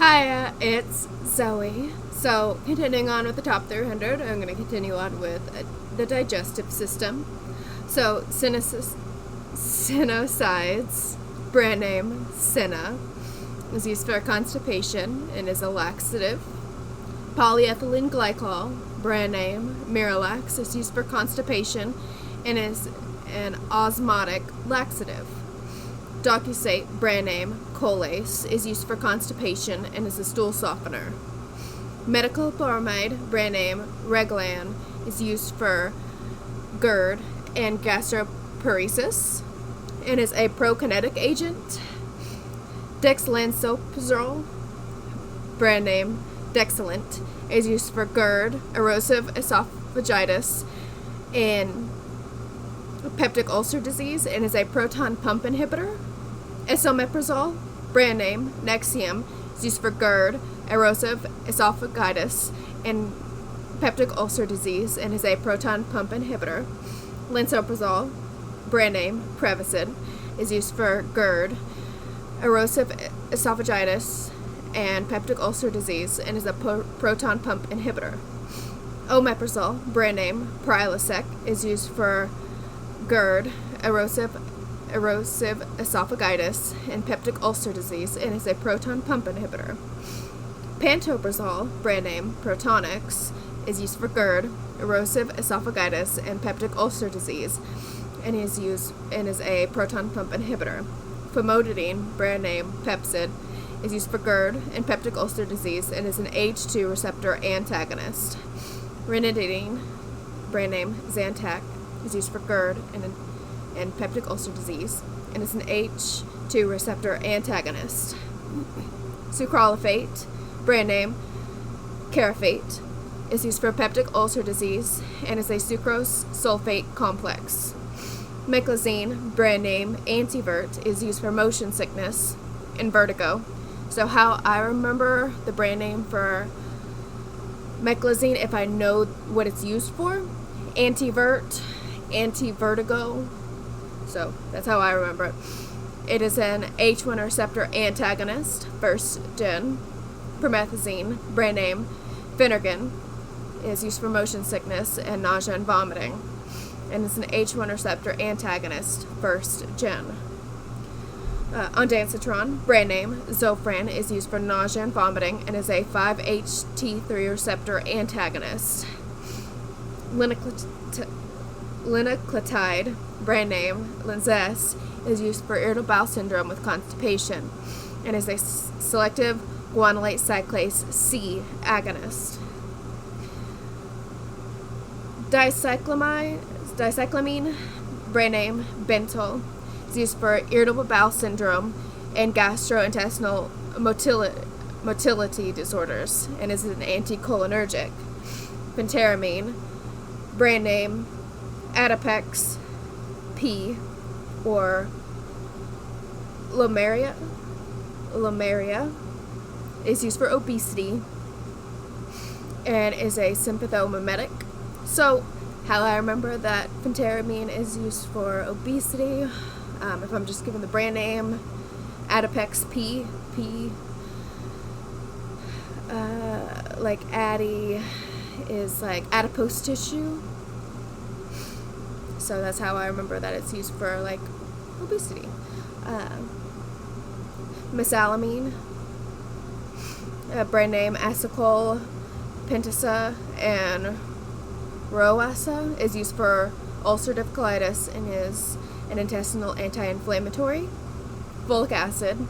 Hi, it's Zoe. So, continuing on with the top 300, I'm going to continue on with the digestive system. So, Sinusides, brand name Cinna, is used for constipation and is a laxative. Polyethylene glycol, brand name Miralax, is used for constipation and is an osmotic laxative. Docusate, brand name Colace, is used for constipation and is a stool softener. Metoclopramide, brand name Reglan, is used for GERD and gastroparesis and is a prokinetic agent. Dexlansoprazole, brand name Dexilent, is used for GERD, erosive esophagitis, and peptic ulcer disease and is a proton pump inhibitor. Esomeprazole, brand name Nexium, is used for GERD, erosive esophagitis, and peptic ulcer disease and is a proton pump inhibitor. Lansoprazole, brand name Prevacid, is used for GERD, erosive esophagitis, and peptic ulcer disease and is a proton pump inhibitor. Omeprazole, brand name Prilosec, is used for GERD, erosive esophagitis, and peptic ulcer disease, and is a proton pump inhibitor. Pantoprazole, brand name Protonix, is used for GERD, erosive esophagitis, and peptic ulcer disease, and is a proton pump inhibitor. Famotidine, brand name Pepcid, is used for GERD and peptic ulcer disease, and is an H2 receptor antagonist. Ranitidine, brand name Zantac, is used for GERD and peptic ulcer disease, and is an H2 receptor antagonist. Sucralfate, brand name Carafate, is used for peptic ulcer disease and is a sucrose sulfate complex. Meclizine, brand name Antivert, is used for motion sickness and vertigo. So how I remember the brand name for Meclizine, if I know what it's used for, Antivert, anti-vertigo. So that's how I remember it. It is an H1 receptor antagonist, first gen. Promethazine, brand name Phenergan, is used for motion sickness and nausea and vomiting, and is an H1 receptor antagonist, first gen. Ondansetron, brand name Zofran, is used for nausea and vomiting and is a 5-HT3 receptor antagonist. Linaclotide, brand name Linzess, is used for irritable bowel syndrome with constipation and is a selective guanylate cyclase C agonist. Dicyclamine, brand name Bentyl, is used for irritable bowel syndrome and gastrointestinal motility disorders and is an anticholinergic. Phentermine, brand name Adipex P or Lomeria, is used for obesity and is a sympathomimetic. So, how I remember that phentermine is used for obesity, if I'm just given the brand name, Adipex P, like Addy is like adipose tissue. So that's how I remember that it's used for like obesity. Mesalamine, brand name Acicol, Pentasa, and Roasa, is used for ulcerative colitis and is an intestinal anti-inflammatory. Folic acid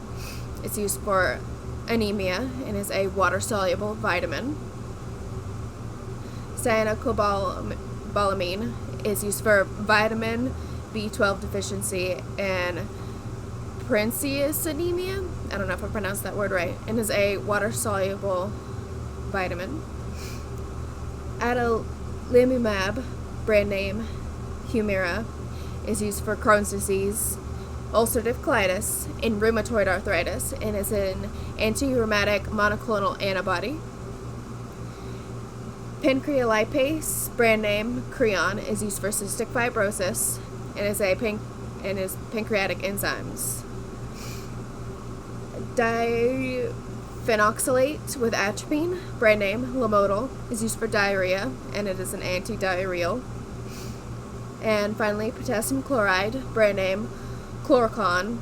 is used for anemia and is a water-soluble vitamin. Cyanocobalamin is used for vitamin B12 deficiency and Princess anemia. I don't know if I pronounced that word right. And is a water-soluble vitamin. Adalimumab, brand name Humira, is used for Crohn's disease, ulcerative colitis, and rheumatoid arthritis, and is an anti-rheumatic monoclonal antibody. Pancreolipase, brand name Creon, is used for cystic fibrosis and is pancreatic enzymes. Phenoxylate with atropine, brand name Lamodal, is used for diarrhea, and it is an anti-diarrheal. And finally, potassium chloride, brand name Chlorocon.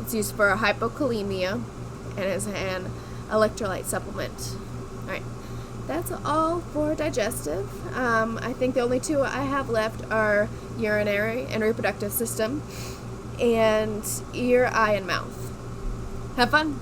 It's used for hypokalemia and is an electrolyte supplement. Alright, that's all for digestive. I think the only two I have left are urinary and reproductive system, and ear, eye, and mouth. Have fun!